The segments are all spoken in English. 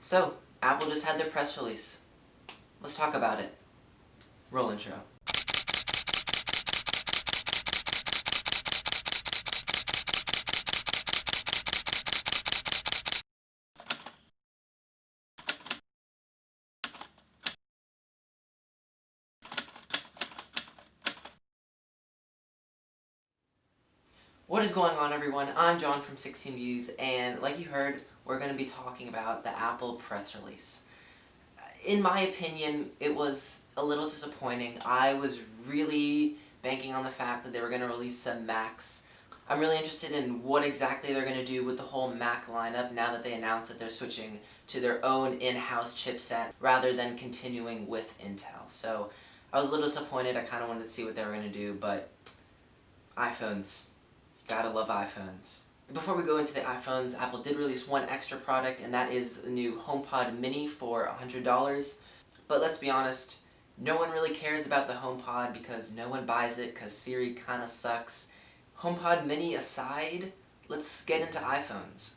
So, Apple just had their press release. Let's talk about it. Roll intro. What is going on, everyone? I'm John from 16 Views, and like you heard, we're going to be talking about the Apple press release. In my opinion, it was a little disappointing. I was really banking on the fact that they were going to release some Macs. I'm really interested in what exactly they're going to do with the whole Mac lineup now that they announced that they're switching to their own in-house chipset rather than continuing with Intel. So I was a little disappointed. I kind of wanted to see what they were going to do, but iPhones. Gotta love iPhones. Before we go into the iPhones, Apple did release one extra product, and that is the new HomePod Mini for $100. But let's be honest, no one really cares about the HomePod because no one buys it because Siri kinda sucks. HomePod Mini aside, let's get into iPhones.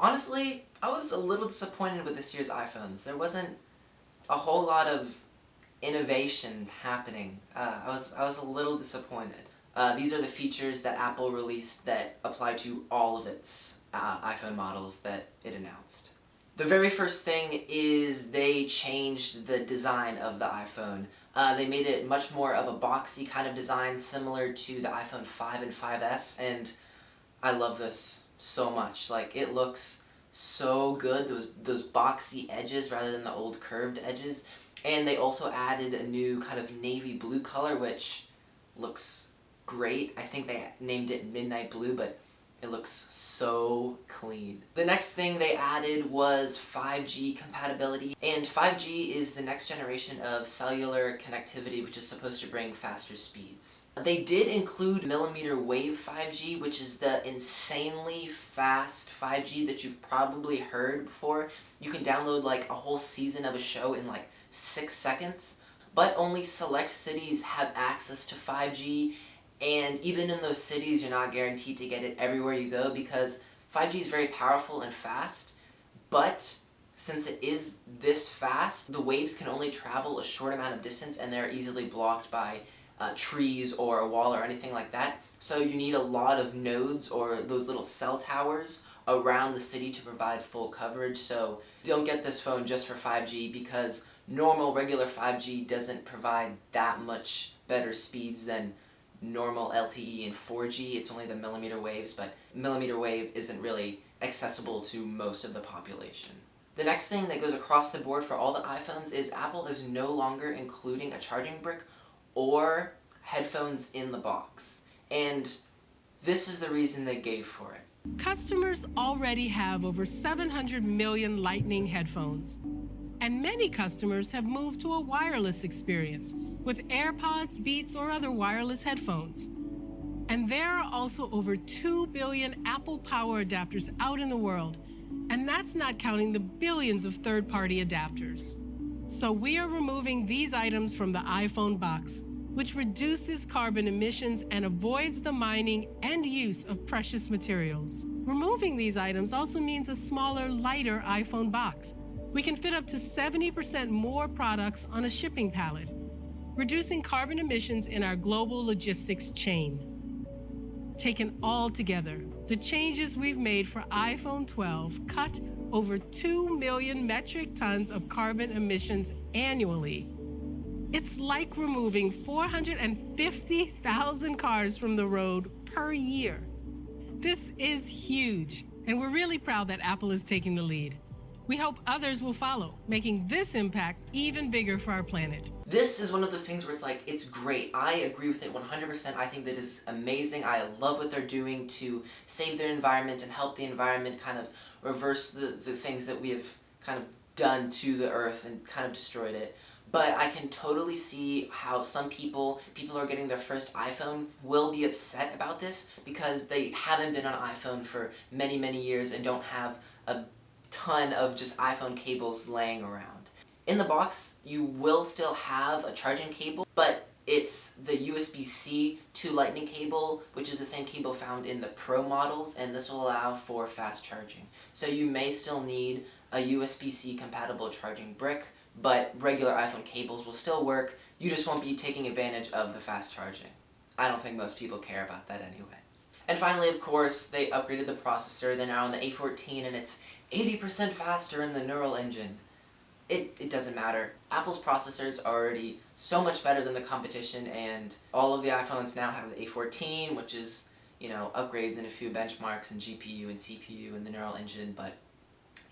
Honestly, I was a little disappointed with this year's iPhones. There wasn't a whole lot of innovation happening. I was a little disappointed. These are the features that Apple released that apply to all of its iPhone models that it announced. The very first thing is they changed the design of the iPhone. They made it much more of a boxy kind of design, similar to the iPhone 5 and 5S, and I love this so much. Like, it looks so good, those boxy edges rather than the old curved edges. And they also added a new kind of navy blue color, which looks great. I think they named it Midnight Blue, but it looks so clean. The next thing they added was 5G compatibility, and 5G is the next generation of cellular connectivity, which is supposed to bring faster speeds. They did include millimeter wave 5G, which is the insanely fast 5G that you've probably heard before. You can download like a whole season of a show in like 6 seconds, but only select cities have access to 5G. And even in those cities, you're not guaranteed to get it everywhere you go because 5G is very powerful and fast, but since it is this fast, the waves can only travel a short amount of distance and they're easily blocked by trees or a wall or anything like that. So you need a lot of nodes or those little cell towers around the city to provide full coverage. So don't get this phone just for 5G because normal regular 5G doesn't provide that much better speeds than normal LTE and 4G. It's only the millimeter waves, but millimeter wave isn't really accessible to most of the population. The next thing that goes across the board for all the iPhones is Apple is no longer including a charging brick or headphones in the box. And this is the reason they gave for it. Customers already have over 700 million Lightning headphones. And many customers have moved to a wireless experience with AirPods, Beats, or other wireless headphones. And there are also over 2 billion Apple Power adapters out in the world, and that's not counting the billions of third-party adapters. So we are removing these items from the iPhone box, which reduces carbon emissions and avoids the mining and use of precious materials. Removing these items also means a smaller, lighter iPhone box. We can fit up to 70% more products on a shipping pallet, reducing carbon emissions in our global logistics chain. Taken all together, the changes we've made for iPhone 12 cut over 2 million metric tons of carbon emissions annually. It's like removing 450,000 cars from the road per year. This is huge, and we're really proud that Apple is taking the lead. We hope others will follow, making this impact even bigger for our planet. This is one of those things where it's like, it's great. I agree with it 100%. I think that is amazing. I love what they're doing to save their environment and help the environment kind of reverse the things that we have kind of done to the earth and kind of destroyed it. But I can totally see how some people who are getting their first iPhone will be upset about this because they haven't been on iPhone for many, many years and don't have a ton of just iPhone cables laying around. In the box, you will still have a charging cable, but It's the USB-C to Lightning cable, which is the same cable found in the Pro models, and this will allow for fast charging. So you may still need a USB-C compatible charging brick, but regular iPhone cables will still work. You just won't be taking advantage of the fast charging. I don't think most people care about that anyway. And finally, of course, they upgraded the processor. They're now on the A14, and it's 80% faster in the neural engine. It doesn't matter. Apple's processors are already so much better than the competition, and all of the iPhones now have the A14, which is, upgrades in a few benchmarks in GPU and CPU and the neural engine, but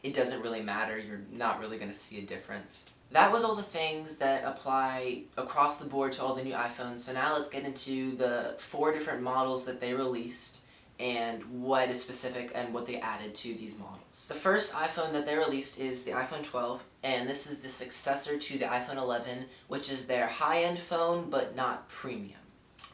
it doesn't really matter. You're not really going to see a difference. That was all the things that apply across the board to all the new iPhones. So now let's get into the 4 different models that they released and what is specific and what they added to these models. The first iPhone that they released is the iPhone 12, and this is the successor to the iPhone 11, which is their high-end phone but not premium.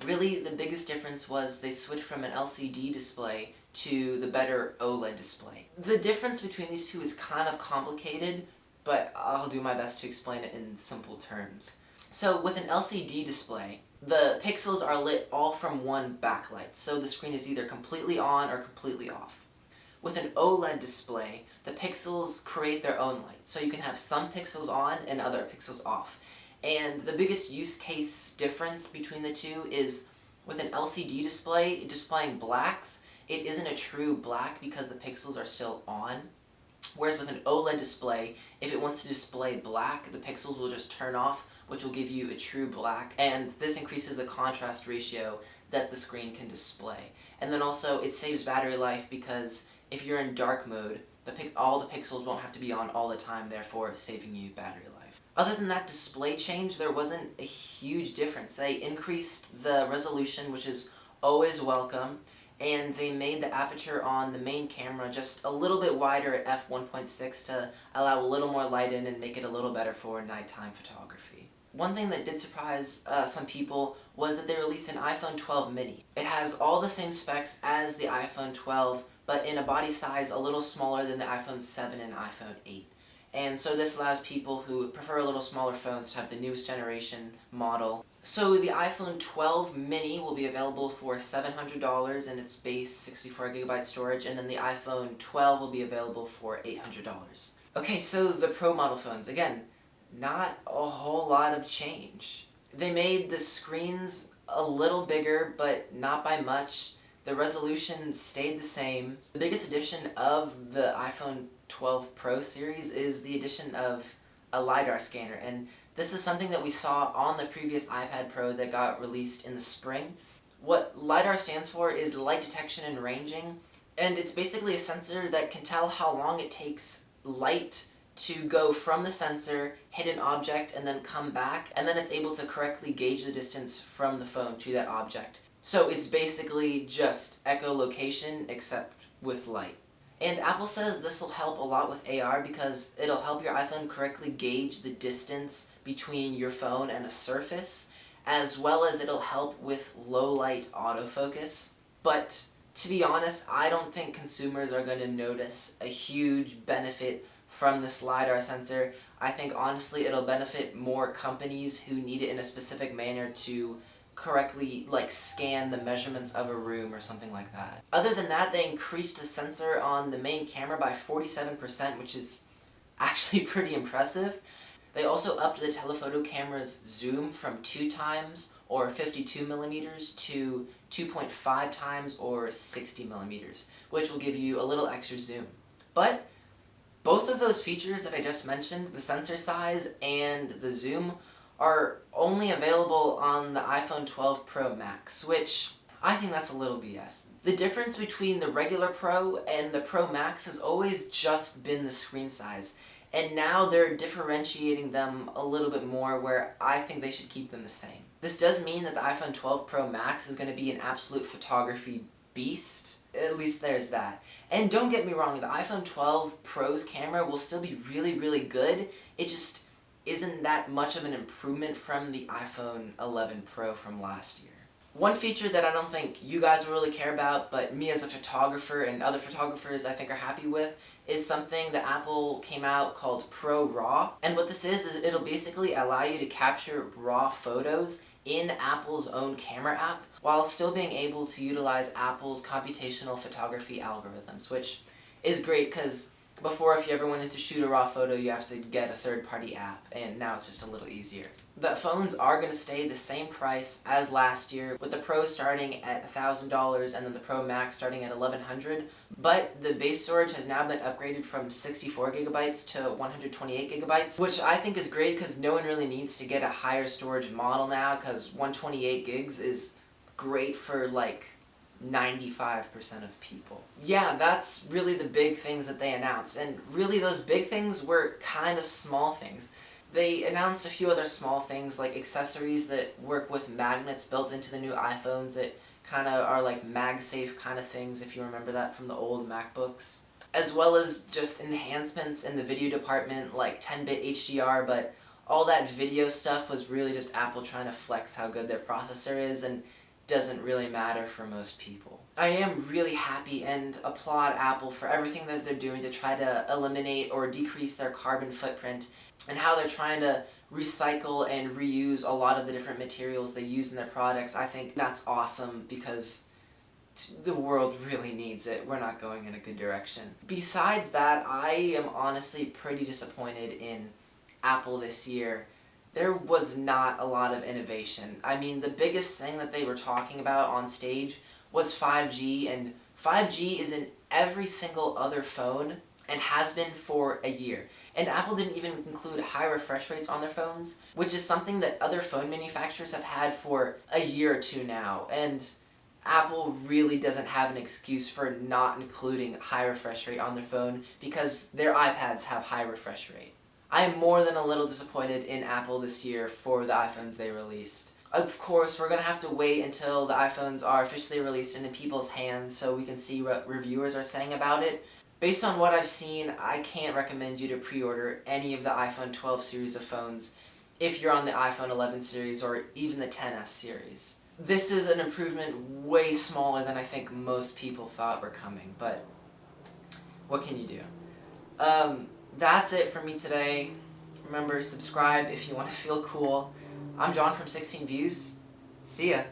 Really, the biggest difference was they switched from an LCD display to the better OLED display. The difference between these two is kind of complicated, but I'll do my best to explain it in simple terms. So with an LCD display, the pixels are lit all from one backlight, so the screen is either completely on or completely off. With an OLED display, the pixels create their own light, so you can have some pixels on and other pixels off. And the biggest use case difference between the two is with an LCD display displaying blacks, it isn't a true black because the pixels are still on. Whereas with an OLED display, if it wants to display black, the pixels will just turn off, which will give you a true black, and this increases the contrast ratio that the screen can display. And then also, it saves battery life because if you're in dark mode, all the pixels won't have to be on all the time, therefore saving you battery life. Other than that display change, there wasn't a huge difference. They increased the resolution, which is always welcome, and they made the aperture on the main camera just a little bit wider at f1.6 to allow a little more light in and make it a little better for nighttime photography. One thing that did surprise some people was that they released an iPhone 12 mini. It has all the same specs as the iPhone 12, but in a body size a little smaller than the iPhone 7 and iPhone 8. And so this allows people who prefer a little smaller phones to have the newest generation model. So the iPhone 12 mini will be available for $700 in its base 64GB storage, and then the iPhone 12 will be available for $800. Okay, so the Pro model phones, again, not a whole lot of change. They made the screens a little bigger, but not by much. The resolution stayed the same. The biggest addition of the iPhone 12 Pro series is the addition of a LiDAR scanner, and this is something that we saw on the previous iPad Pro that got released in the spring. What LiDAR stands for is light detection and ranging, and it's basically a sensor that can tell how long it takes light to go from the sensor, hit an object, and then come back, and then it's able to correctly gauge the distance from the phone to that object. So it's basically just echolocation, except with light. And Apple says this will help a lot with AR because it'll help your iPhone correctly gauge the distance between your phone and a surface, as well as it'll help with low light autofocus. But to be honest, I don't think consumers are going to notice a huge benefit from this LiDAR sensor. I think honestly it'll benefit more companies who need it in a specific manner to correctly scan the measurements of a room or something like that. Other than that, they increased the sensor on the main camera by 47%, which is actually pretty impressive. They also upped the telephoto camera's zoom from 2 times or 52 millimeters to 2.5 times or 60 millimeters, which will give you a little extra zoom. But both of those features that I just mentioned, the sensor size and the zoom, are only available on the iPhone 12 Pro Max, which I think that's a little BS. The difference between the regular Pro and the Pro Max has always just been the screen size, and now they're differentiating them a little bit more where I think they should keep them the same. This does mean that the iPhone 12 Pro Max is going to be an absolute photography beast. At least there's that. And don't get me wrong, the iPhone 12 Pro's camera will still be really, really good. It just isn't that much of an improvement from the iPhone 11 Pro from last year. One feature that I don't think you guys will really care about, but me as a photographer and other photographers I think are happy with, is something that Apple came out called Pro RAW. And what this is it'll basically allow you to capture raw photos in Apple's own camera app while still being able to utilize Apple's computational photography algorithms, which is great because before, if you ever wanted to shoot a raw photo, you have to get a third-party app, and now it's just a little easier. The phones are going to stay the same price as last year, with the Pro starting at $1,000 and then the Pro Max starting at $1,100, but the base storage has now been upgraded from 64 gigabytes to 128 gigabytes, which I think is great because no one really needs to get a higher storage model now, because 128 gigs is great for like 95% of people. Yeah, that's really the big things that they announced, and really those big things were kind of small things. They announced a few other small things like accessories that work with magnets built into the new iPhones that kind of are like MagSafe kind of things, if you remember that from the old MacBooks. As well as just enhancements in the video department like 10-bit HDR, but all that video stuff was really just Apple trying to flex how good their processor is, and doesn't really matter for most people. I am really happy and applaud Apple for everything that they're doing to try to eliminate or decrease their carbon footprint, and how they're trying to recycle and reuse a lot of the different materials they use in their products. I think that's awesome because the world really needs it. We're not going in a good direction. Besides that, I am honestly pretty disappointed in Apple this year. There was not a lot of innovation. I mean, the biggest thing that they were talking about on stage was 5G, and 5G is in every single other phone and has been for a year. And Apple didn't even include high refresh rates on their phones, which is something that other phone manufacturers have had for a year or two now. And Apple really doesn't have an excuse for not including high refresh rate on their phone because their iPads have high refresh rate. I am more than a little disappointed in Apple this year for the iPhones they released. Of course, we're going to have to wait until the iPhones are officially released into people's hands so we can see what reviewers are saying about it. Based on what I've seen, I can't recommend you to pre-order any of the iPhone 12 series of phones if you're on the iPhone 11 series or even the XS series. This is an improvement way smaller than I think most people thought were coming, but what can you do? That's it for me today. Remember, subscribe if you want to feel cool. I'm John from 16 Views. See ya.